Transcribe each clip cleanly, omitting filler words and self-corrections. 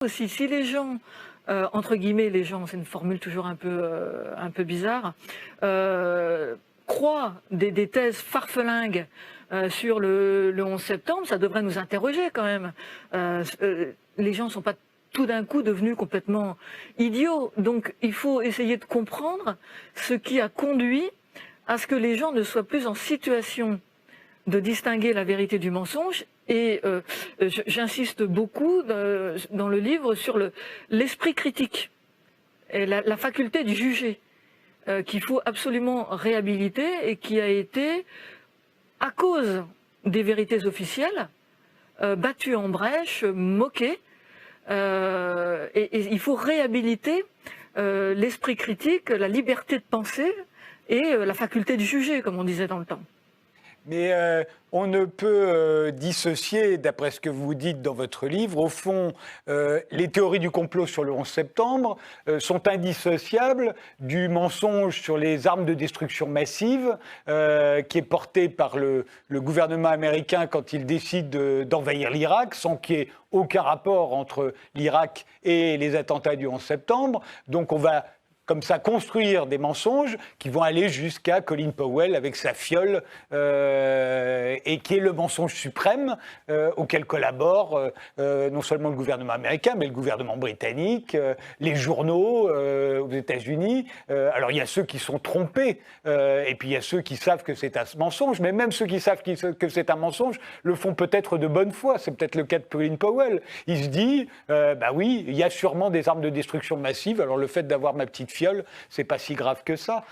Aussi, si les gens, entre guillemets, les gens, c'est une formule toujours un peu bizarre, croient des thèses farfelingues sur le 11 septembre, ça devrait nous interroger quand même. Les gens ne sont pas tout d'un coup devenus complètement idiots. Donc il faut essayer de comprendre ce qui a conduit à ce que les gens ne soient plus en situation de distinguer la vérité du mensonge. Et j'insiste beaucoup dans le livre sur l'esprit critique et la faculté de juger qu'il faut absolument réhabiliter et qui a été, à cause des vérités officielles, battue en brèche, moquée. Et il faut réhabiliter l'esprit critique, la liberté de penser et la faculté de juger, comme on disait dans le temps. Mais on ne peut dissocier, d'après ce que vous dites dans votre livre, au fond, les théories du complot sur le 11 septembre sont indissociables du mensonge sur les armes de destruction massive qui est porté par le gouvernement américain quand il décide d'envahir l'Irak, sans qu'il y ait aucun rapport entre l'Irak et les attentats du 11 septembre. Donc on va comme ça, construire des mensonges qui vont aller jusqu'à Colin Powell avec sa fiole, et qui est le mensonge suprême auquel collabore non seulement le gouvernement américain, mais le gouvernement britannique, les journaux aux États-Unis. Alors il y a ceux qui sont trompés, et puis il y a ceux qui savent que c'est un mensonge, mais même ceux qui savent que c'est un mensonge le font peut-être de bonne foi. C'est peut-être le cas de Colin Powell. Il se dit, bah oui, il y a sûrement des armes de destruction massive, alors le fait d'avoir ma petite fiole, c'est pas si grave que ça.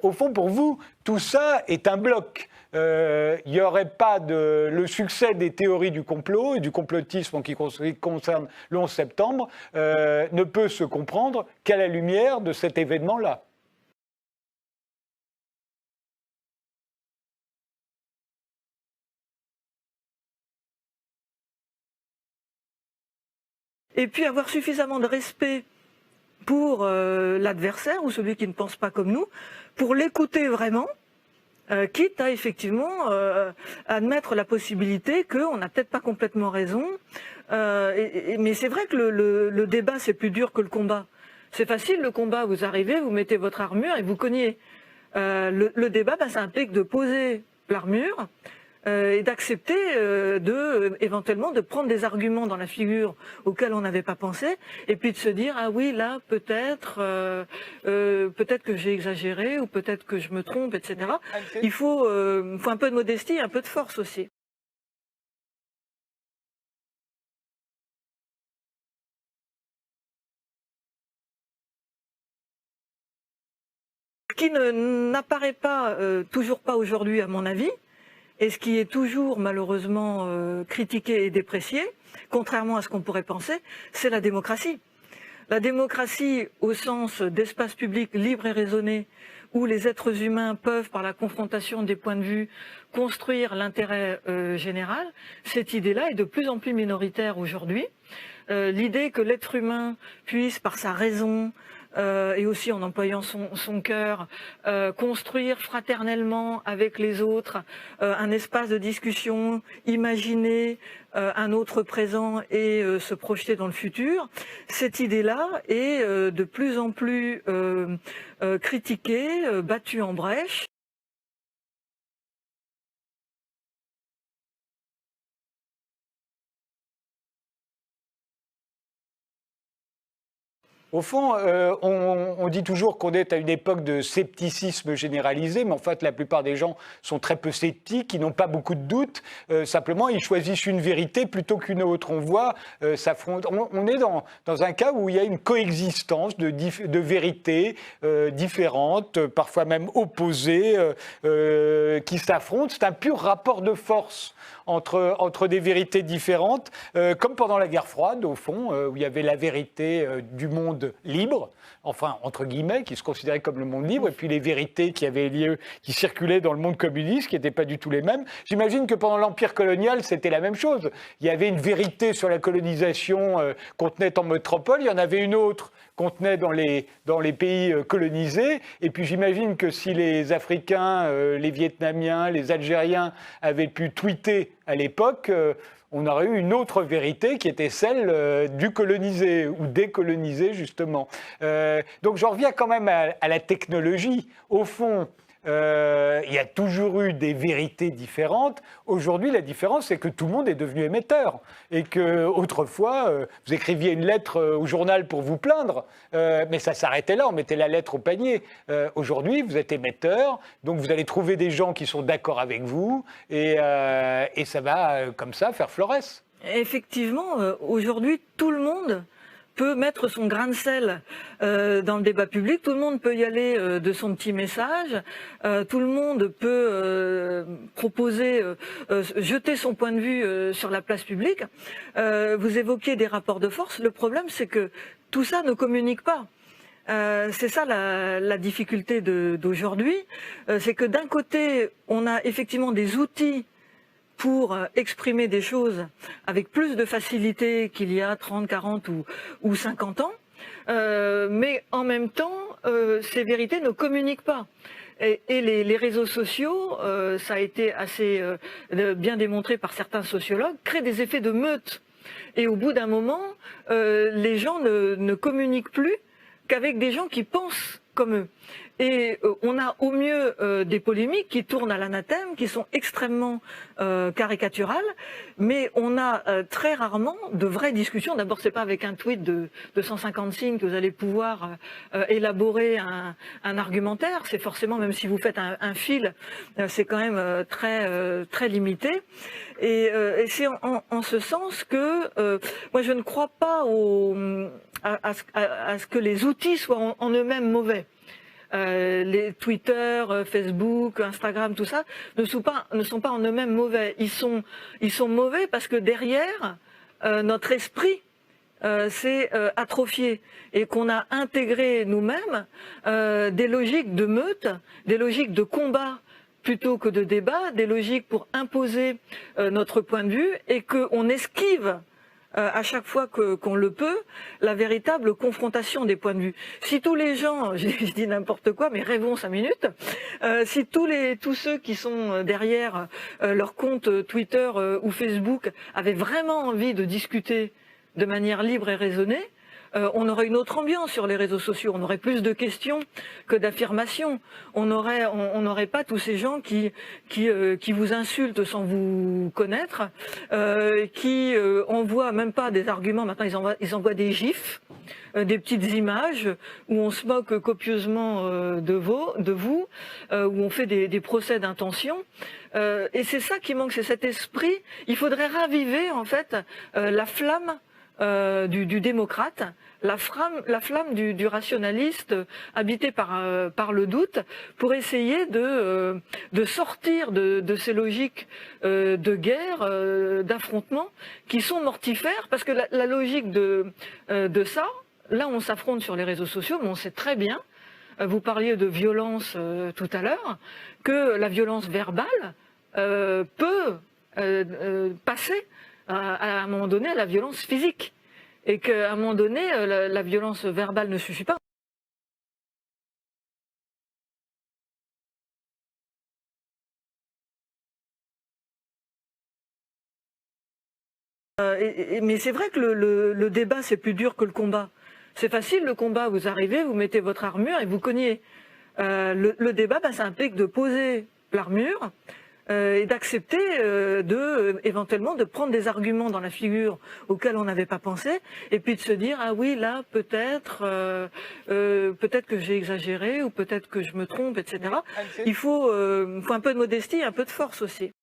Au fond, pour vous, tout ça est un bloc. Il n'y aurait pas le succès des théories du complot et du complotisme en qui concerne le 11 septembre ne peut se comprendre qu'à la lumière de cet événement-là. Et puis avoir suffisamment de respect pour l'adversaire ou celui qui ne pense pas comme nous, pour l'écouter vraiment, quitte à effectivement admettre la possibilité qu'on n'a peut-être pas complètement raison. Mais c'est vrai que le débat, c'est plus dur que le combat. C'est facile, le combat, vous arrivez, vous mettez votre armure et vous cognez. Le débat, ça implique de poser l'armure, et d'accepter éventuellement de prendre des arguments dans la figure auxquels on n'avait pas pensé, et puis de se dire ah oui là peut-être que j'ai exagéré ou peut-être que je me trompe, etc. Il faut un peu de modestie, un peu de force aussi. Ce qui n'apparaît pas, toujours pas aujourd'hui à mon avis, et ce qui est toujours malheureusement critiqué et déprécié, contrairement à ce qu'on pourrait penser, c'est la démocratie. La démocratie au sens d'espace public libre et raisonné, où les êtres humains peuvent, par la confrontation des points de vue, construire l'intérêt général, cette idée-là est de plus en plus minoritaire aujourd'hui. L'idée que l'être humain puisse, par sa raison, et aussi en employant son cœur, construire fraternellement avec les autres un espace de discussion, imaginer un autre présent et se projeter dans le futur. Cette idée-là est de plus en plus critiquée, battue en brèche. Au fond, on dit toujours qu'on est à une époque de scepticisme généralisé, mais en fait, la plupart des gens sont très peu sceptiques, ils n'ont pas beaucoup de doutes. Simplement, ils choisissent une vérité plutôt qu'une autre. On voit, on est dans un cas où il y a une coexistence de vérités différentes, parfois même opposées, qui s'affrontent. C'est un pur rapport de force entre des vérités différentes, comme pendant la guerre froide, au fond, où il y avait la vérité du monde libre, enfin, entre guillemets, qui se considérait comme le monde libre, et puis les vérités qui circulaient dans le monde communiste, qui n'étaient pas du tout les mêmes. J'imagine que pendant l'Empire colonial, c'était la même chose. Il y avait une vérité sur la colonisation qu'on tenait en métropole, il y en avait une autre qu'on tenait dans les pays colonisés, et puis j'imagine que si les Africains, les Vietnamiens, les Algériens avaient pu tweeter à l'époque, on aurait eu une autre vérité qui était celle du colonisé ou décolonisé, justement. Donc j'en reviens quand même à la technologie. Au fond, il y a toujours eu des vérités différentes. Aujourd'hui, la différence, c'est que tout le monde est devenu émetteur. Et qu'autrefois, vous écriviez une lettre au journal pour vous plaindre, mais ça s'arrêtait là, on mettait la lettre au panier. Aujourd'hui, vous êtes émetteur, donc vous allez trouver des gens qui sont d'accord avec vous, et ça va, comme ça, faire florès. Effectivement, aujourd'hui, tout le monde peut mettre son grain de sel dans le débat public, tout le monde peut y aller de son petit message, tout le monde peut proposer, jeter son point de vue sur la place publique. Vous évoquez des rapports de force, le problème c'est que tout ça ne communique pas. C'est ça la difficulté d'aujourd'hui, c'est que d'un côté on a effectivement des outils pour exprimer des choses avec plus de facilité qu'il y a 30, 40 ou 50 ans, mais en même temps, ces vérités ne communiquent pas. Et les réseaux sociaux, ça a été assez bien démontré par certains sociologues, créent des effets de meute. Et au bout d'un moment, les gens ne communiquent plus qu'avec des gens qui pensent comme eux. Et on a au mieux des polémiques qui tournent à l'anathème, qui sont extrêmement caricaturales, mais on a très rarement de vraies discussions. D'abord, c'est pas avec un tweet de 150 signes que vous allez pouvoir élaborer un argumentaire. C'est forcément, même si vous faites un fil, c'est quand même très limité. Et c'est en ce sens que moi, je ne crois pas à ce que les outils soient en eux-mêmes mauvais. Les Twitter, Facebook, Instagram, tout ça ne sont pas en eux-mêmes mauvais. Ils sont mauvais parce que derrière, notre esprit s'est atrophié et qu'on a intégré nous-mêmes des logiques de meute, des logiques de combat plutôt que de débat, des logiques pour imposer notre point de vue et qu'on esquive à chaque fois qu'on le peut, la véritable confrontation des points de vue. Si tous les gens, je dis n'importe quoi, mais rêvons 5 minutes, si tous ceux qui sont derrière leur compte Twitter ou Facebook avaient vraiment envie de discuter de manière libre et raisonnée, on aurait une autre ambiance sur les réseaux sociaux, on aurait plus de questions que d'affirmations. On n'aurait pas tous ces gens qui vous insultent sans vous connaître, qui envoient même pas des arguments, maintenant ils envoient des gifs, des petites images où on se moque copieusement de vous, où on fait des procès d'intention. Et c'est ça qui manque, c'est cet esprit. Il faudrait raviver en fait la flamme du démocrate, la flamme du rationaliste habité par le doute, pour essayer de sortir de ces logiques de guerre, d'affrontement, qui sont mortifères, parce que la logique de ça, là on s'affronte sur les réseaux sociaux, mais on sait très bien, vous parliez de violence tout à l'heure, que la violence verbale peut passer à un moment donné à la violence physique. Et qu'à un moment donné, la violence verbale ne suffit pas. Mais c'est vrai que le débat, c'est plus dur que le combat. C'est facile, le combat, vous arrivez, vous mettez votre armure et vous cognez. Le débat, ça implique de poser l'armure, et d'accepter éventuellement de prendre des arguments dans la figure auxquels on n'avait pas pensé, et puis de se dire ah oui là peut-être que j'ai exagéré ou peut-être que je me trompe, etc. Il faut un peu de modestie, un peu de force aussi.